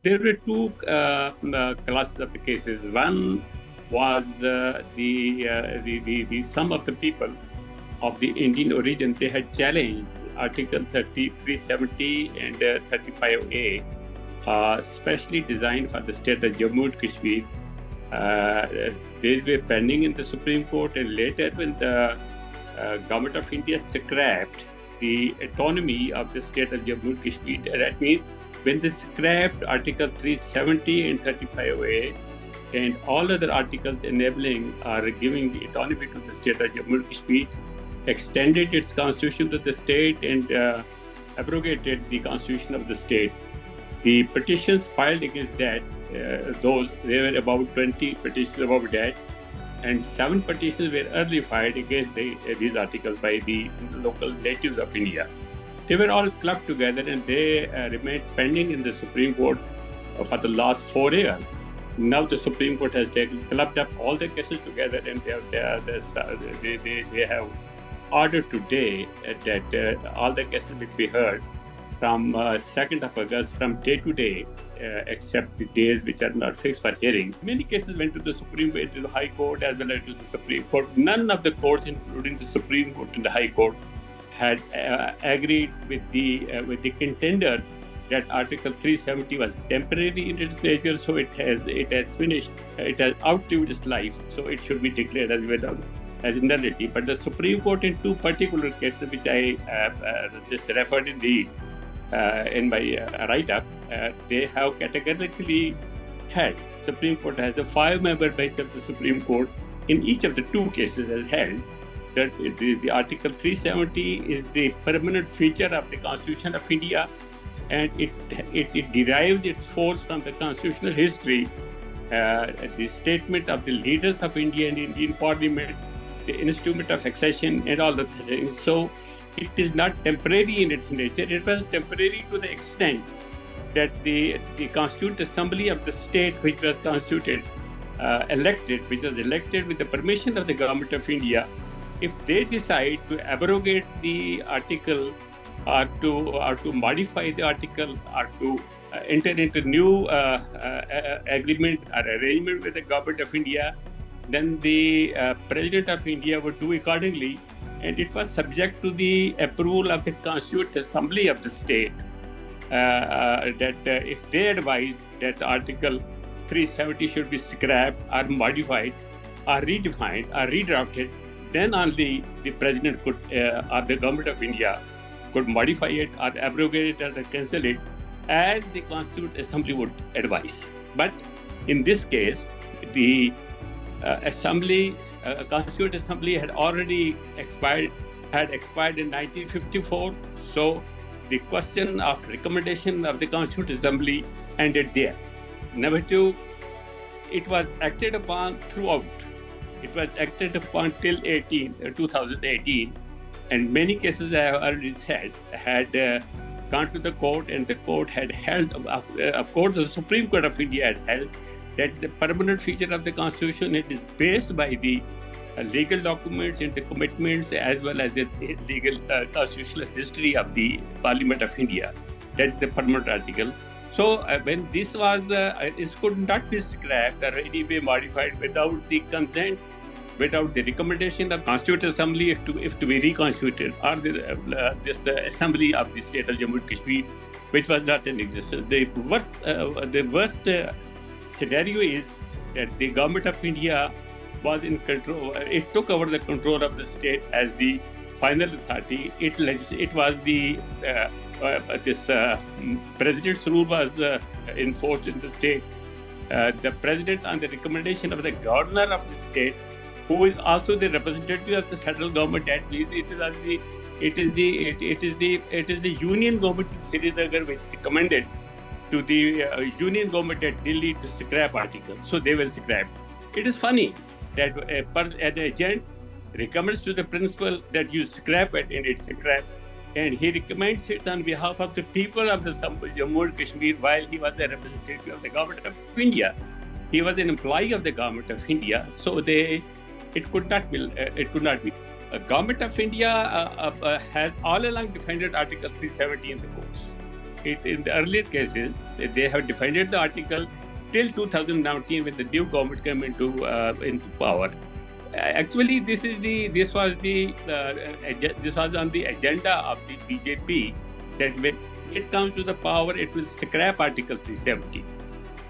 There were two classes of the cases. One was the some of the people of the Indian origin, they had challenged Article 370 and 35A, specially designed for the state of Jammu and Kashmir. These were pending in the Supreme Court, and later when the government of India scrapped the autonomy of the state of Jammu and Kashmir, that means when they scrapped Article 370 and 35A and all other articles enabling or giving the autonomy to the state of Jammu and Kashmir, extended its constitution to the state and abrogated the constitution of the state. The petitions filed against that, there were about 20 petitions about that, and 7 petitions were early filed against these articles by the local natives of India. They were all clubbed together and they remained pending in the Supreme Court for the last 4 years. Now the Supreme Court has clubbed up all the cases together, and they have ordered today that all the cases will be heard from 2nd of August from day to day, except the days which are not fixed for hearing. Many cases went to the Supreme Court, to the High Court, as well as to the Supreme Court. None of the courts, including the Supreme Court and the High Court, had agreed with the contenders that Article 370 was temporary in its nature, so it has finished, it has outlived its life, so it should be declared as a nullity. But the Supreme Court, in 2 particular cases, which I just referred in my write-up, they have categorically held. Supreme Court has a 5-member bench of the Supreme Court in each of the 2 cases has held that the Article 370 is the permanent feature of the Constitution of India, and it derives its force from the constitutional history, the statement of the leaders of India and Indian Parliament, the instrument of accession, and all the things. So it is not temporary in its nature. It was temporary to the extent that the Constituent Assembly of the state, which was elected with the permission of the Government of India, if they decide to abrogate the article or to modify the article or to enter into new agreement or arrangement with the Government of India, then the President of India would do accordingly, and it was subject to the approval of the Constituent Assembly of the state, that if they advise that Article 370 should be scrapped or modified or redefined or redrafted, then only the President could or the Government of India could modify it or abrogate it or cancel it as the Constituent Assembly would advise. But in this case, the Constituent Assembly had already expired in 1954. So the question of recommendation of the Constituent Assembly ended there. Number 2, it was acted upon throughout. It was acted upon till 2018, and many cases, I have already said, had gone to the court, and the court had held, of course, the Supreme Court of India had held that is a permanent feature of the Constitution. It is based by the legal documents and the commitments, as well as the legal constitutional history of the Parliament of India. That is the permanent article. So when this was, it could not be scrapped or anyway modified without the consent, without the recommendation of Constituent Assembly if to be reconstituted, or this Assembly of the state of Jammu and Kashmir, which was not in existence. The worst scenario is that the Government of India was in control. It took over the control of the state as the final authority. It was the president's rule was enforced in the state. The president, on the recommendation of the governor of the state, who is also the representative of the federal government, at least it is the union government in Srinagar which recommended to the union government at Delhi to scrap articles. So they were scrapped. It is funny that an agent recommends to the principal that you scrap it, and it's scrapped. And he recommends it on behalf of the people of the Jammu and Kashmir while he was the representative of the Government of India. He was an employee of the Government of India, so it could not be. Government of India has all along defended Article 370 in the courts. in the earlier cases, they have defended the article till 2019 when the new government came into power. Actually, this was on the agenda of the BJP, that when it comes to the power, it will scrap Article 370.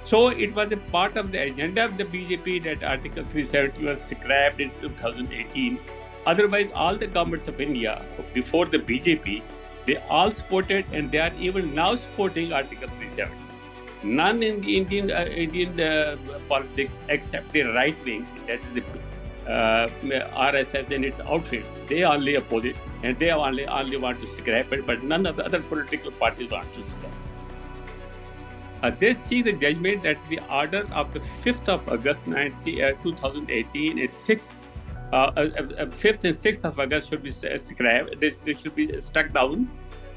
So it was a part of the agenda of the BJP that Article 370 was scrapped in 2018. Otherwise, all the governments of India before the BJP, they all supported, and they are even now supporting Article 370. None in the Indian politics except the right wing, that is the RSS and its outfits, they only oppose it, and they only want to scrap it, but none of the other political parties want to scrap it. They see the judgment that the order of the 5th of August 2018 and 5th and 6th of August should be scrapped. They should be struck down,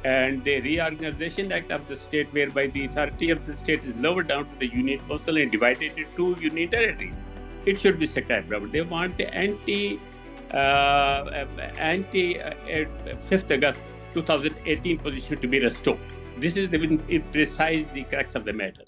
and the Reorganization Act of the state, whereby the authority of the state is lowered down to the Union Council and divided into 2 union territories, it should be scrapped. They want the anti 5th August 2018 position to be restored. This is precise the crux of the matter.